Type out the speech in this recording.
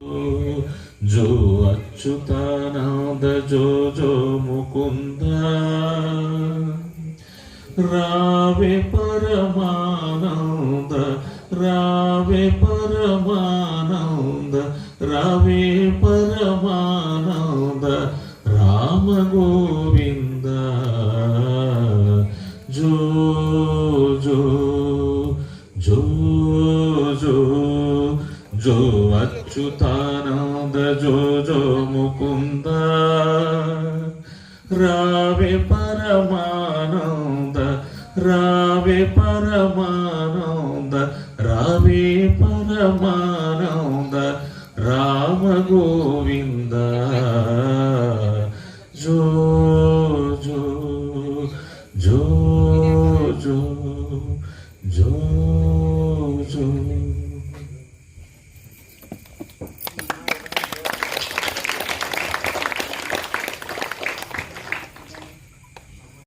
जो अच्युतानंद जो जो मुकुंद रावे परमानंद रावे परमानंद रावे परमानंद राम गोविंद जो जो जो जो जो अच्युतानंद जो जो मुकुंद रावे परमानंद रावे परमानंद रावे परमानंद राम गोविंद जो